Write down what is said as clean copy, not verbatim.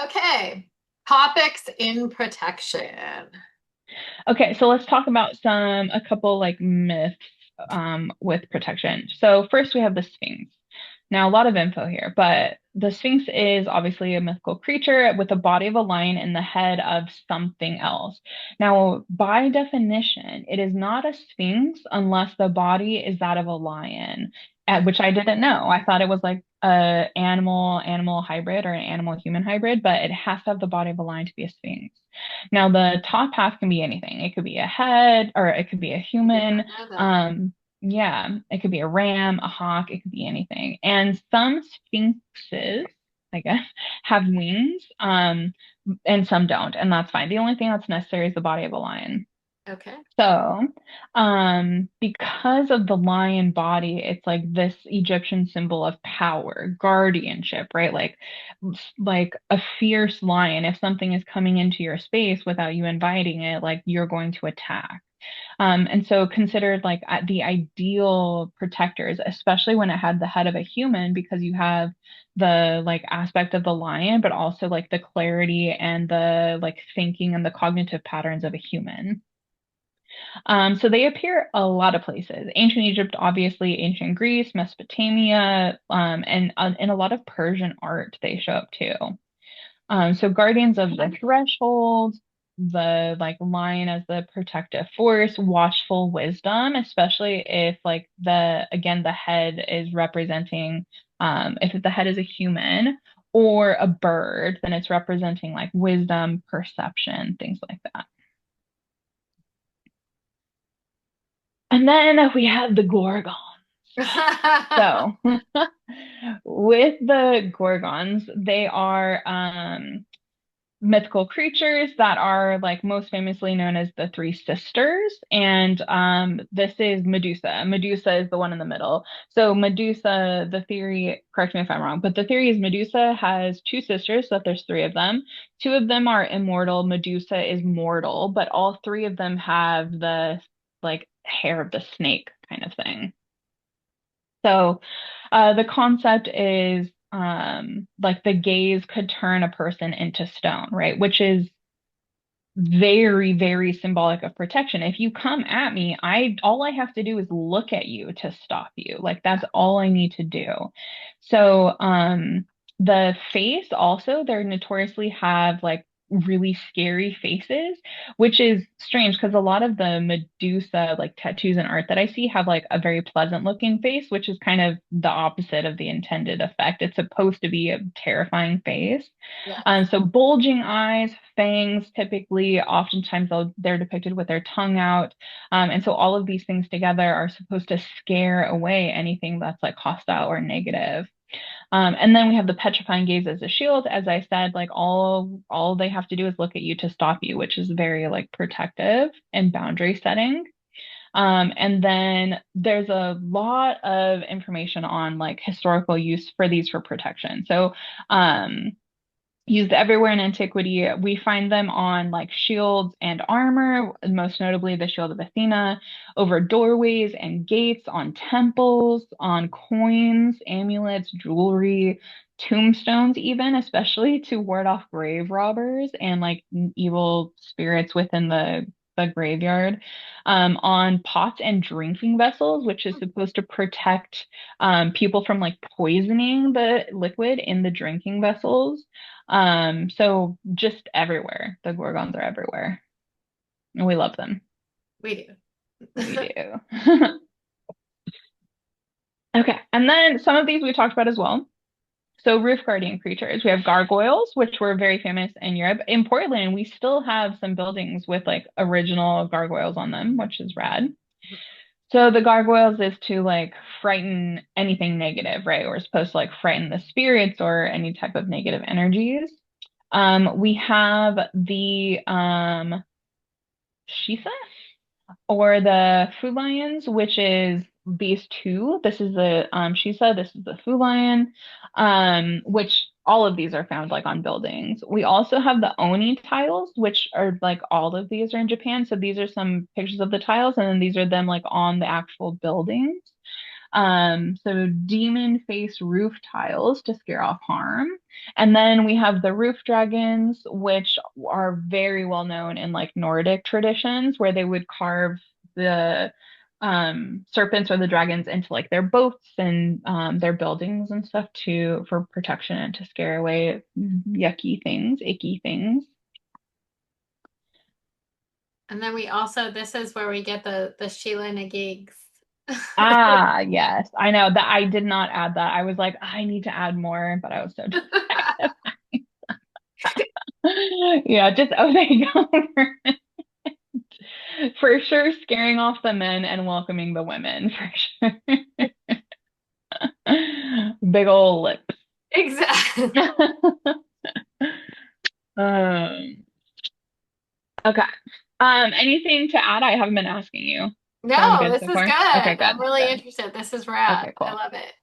Okay, topics in protection. Okay, so let's talk about a couple like myths with protection. So first we have the Sphinx. Now a lot of info here, but the Sphinx is obviously a mythical creature with the body of a lion and the head of something else. Now, by definition, it is not a Sphinx unless the body is that of a lion, which I didn't know. I thought it was like a animal hybrid or an animal human hybrid, but it has to have the body of a lion to be a Sphinx. Now, the top half can be anything. It could be a head or it could be a Did human. not know that. Yeah, it could be a ram, a hawk, it could be anything. And some sphinxes, I guess, have wings, and some don't, and that's fine. The only thing that's necessary is the body of a lion. Okay. So, because of the lion body, it's like this Egyptian symbol of power, guardianship, right? Like a fierce lion. If something is coming into your space without you inviting it, like you're going to attack. And so considered like the ideal protectors, especially when it had the head of a human, because you have the like aspect of the lion, but also like the clarity and the like thinking and the cognitive patterns of a human. So they appear a lot of places. Ancient Egypt, obviously, ancient Greece, Mesopotamia, and in a lot of Persian art, they show up too. So guardians of the threshold, the like lion as the protective force, watchful wisdom, especially if like the head is representing, if the head is a human or a bird, then it's representing like wisdom, perception, things like that. And then we have the Gorgon. So, with the Gorgons, they are mythical creatures that are like most famously known as the three sisters. And this is Medusa. Medusa is the one in the middle. So, Medusa, the theory, correct me if I'm wrong, but the theory is Medusa has two sisters, so that there's three of them. Two of them are immortal. Medusa is mortal, but all three of them have the like hair of the snake kind of thing. So the concept is like the gaze could turn a person into stone, right? Which is very, very symbolic of protection. If you come at me, I all I have to do is look at you to stop you. Like that's all I need to do. So the face also, they're notoriously have like really scary faces, which is strange because a lot of the Medusa like tattoos and art that I see have like a very pleasant looking face, which is kind of the opposite of the intended effect. It's supposed to be a terrifying face. Yes. So bulging eyes, fangs, typically, oftentimes they're depicted with their tongue out. And so all of these things together are supposed to scare away anything that's like hostile or negative. And then we have the petrifying gaze as a shield. As I said, like all they have to do is look at you to stop you, which is very like protective and boundary setting. And then there's a lot of information on like historical use for these for protection. So used everywhere in antiquity. We find them on like shields and armor, most notably the shield of Athena, over doorways and gates, on temples, on coins, amulets, jewelry, tombstones, even, especially to ward off grave robbers and like evil spirits within the graveyard, on pots and drinking vessels, which is supposed to protect people from like poisoning the liquid in the drinking vessels. So just everywhere. The Gorgons are everywhere. And we love them. We We do. do. Okay. And then some of these we talked about as well. So roof guardian creatures. We have gargoyles, which were very famous in Europe. In Portland, we still have some buildings with like original gargoyles on them, which is rad. So the gargoyles is to like frighten anything negative, right? We're supposed to like frighten the spirits or any type of negative energies. We have the Shisa or the food lions, which is these two. This is the Shisa, this is the food lion, which all of these are found like on buildings. We also have the Oni tiles, which are like all of these are in Japan. So these are some pictures of the tiles, and then these are them like on the actual buildings. So demon face roof tiles to scare off harm. And then we have the roof dragons, which are very well known in like Nordic traditions, where they would carve the serpents or the dragons into like their boats and their buildings and stuff to for protection and to scare away yucky things, icky things. And then we also, this is where we get the Sheila Na Gigs. Ah, yes. I know that I did not add that. I was like, I need to add more, but I was so distracted. Yeah, just oh, there you go. For sure, scaring off the men and welcoming the women, for sure. Big ol' lips. Exactly. Um, okay. Anything to add? I haven't been asking you. Going No, good this so is far? good. Okay, I'm good, really good. interested. This is rad. Okay, I cool. love it.